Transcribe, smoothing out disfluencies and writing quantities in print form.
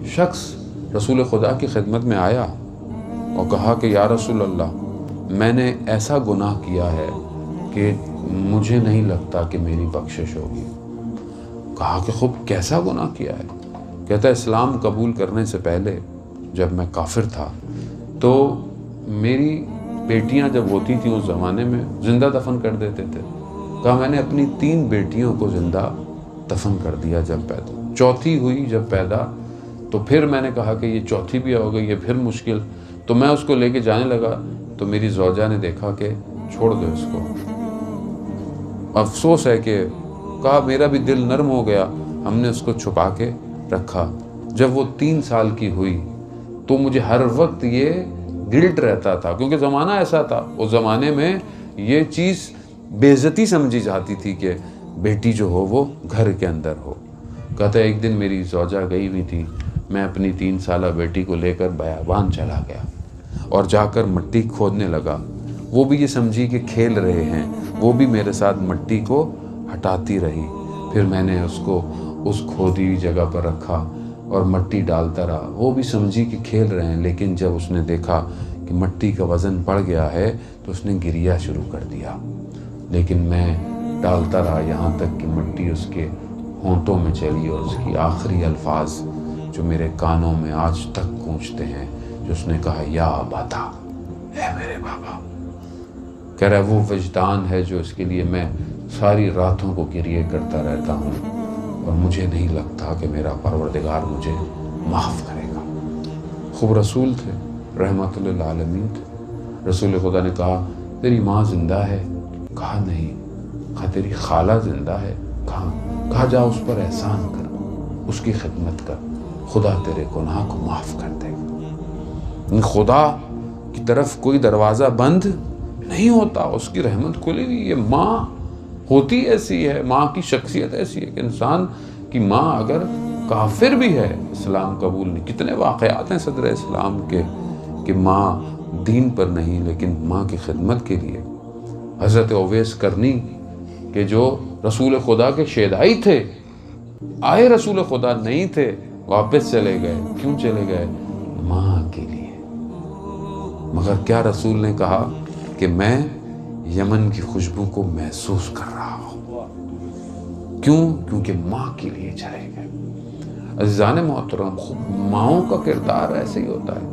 شخص رسول خدا کی خدمت میں آیا اور کہا کہ یا رسول اللہ، میں نے ایسا گناہ کیا ہے کہ مجھے نہیں لگتا کہ میری بخشش ہوگی۔ کہا کہ خوب کیسا گناہ کیا ہے؟ کہتا ہے اسلام قبول کرنے سے پہلے جب میں کافر تھا تو میری بیٹیاں جب ہوتی تھیں اس زمانے میں زندہ دفن کر دیتے تھے۔ کہا میں نے اپنی 3 بیٹیوں کو زندہ دفن کر دیا جب پیدا، چوتھی ہوئی جب پیدا تو پھر میں نے کہا کہ یہ چوتھی بھی ہو گئی، یہ پھر مشکل، تو میں اس کو لے کے جانے لگا تو میری زوجہ نے دیکھا کہ چھوڑ دو اس کو۔ افسوس ہے کہ کہا میرا بھی دل نرم ہو گیا، ہم نے اس کو چھپا کے رکھا۔ جب وہ 3 سال کی ہوئی تو مجھے ہر وقت یہ گلٹ رہتا تھا، کیونکہ زمانہ ایسا تھا، اس زمانے میں یہ چیز بے عزتی سمجھی جاتی تھی کہ بیٹی جو ہو وہ گھر کے اندر ہو۔ کہتا ہے ایک دن میری زوجہ گئی ہوئی تھی، میں اپنی 3 سالہ بیٹی کو لے کر بیابان چلا گیا اور جا کر مٹی کھودنے لگا۔ وہ بھی یہ سمجھی کہ کھیل رہے ہیں، وہ بھی میرے ساتھ مٹی کو ہٹاتی رہی۔ پھر میں نے اس کو اس کھودی ہوئی جگہ پر رکھا اور مٹی ڈالتا رہا، وہ بھی سمجھی کہ کھیل رہے ہیں، لیکن جب اس نے دیکھا کہ مٹی کا وزن بڑھ گیا ہے تو اس نے گریہ شروع کر دیا۔ لیکن میں ڈالتا رہا یہاں تک کہ مٹی اس کے ہونٹوں میں چلی اور اس کی آخری الفاظ جو میرے کانوں میں آج تک گونجتے ہیں، جو اس نے کہا یا اباتا، اے میرے بابا۔ کہہ رہا ہے وہ وجدان ہے جو اس کے لیے میں ساری راتوں کو گریہ کرتا رہتا ہوں اور مجھے نہیں لگتا کہ میرا پروردگار مجھے معاف کرے گا۔ خوب رسول تھے، رحمت للعالمین تھے۔ رسول خدا نے کہا تیری ماں زندہ ہے؟ کہا نہیں۔ کہا تیری خالہ زندہ ہے؟ کہا جا اس پر احسان کر، اس کی خدمت کر، خدا تیرے گناہ کو معاف کر دے گا۔ خدا کی طرف کوئی دروازہ بند نہیں ہوتا، اس کی رحمت کھلی ہوئی ہے۔ ماں ہوتی ایسی ہے، ماں کی شخصیت ایسی ہے کہ انسان کی ماں اگر کافر بھی ہے اسلام قبول نہیں۔ کتنے واقعات ہیں صدر اسلام کے کہ ماں دین پر نہیں لیکن ماں کی خدمت کے لیے۔ حضرت اویس کرنی کہ جو رسول خدا کے شیدائی تھے، آئے رسول خدا نہیں تھے، واپس چلے گئے۔ کیوں چلے گئے؟ ماں کے لیے۔ مگر کیا رسول نے کہا کہ میں یمن کی خوشبو کو محسوس کر رہا ہوں۔ کیوں؟ کیونکہ ماں کے لیے چلے گئے۔ عزیزان محترم، ماؤں کا کردار ایسے ہی ہوتا ہے۔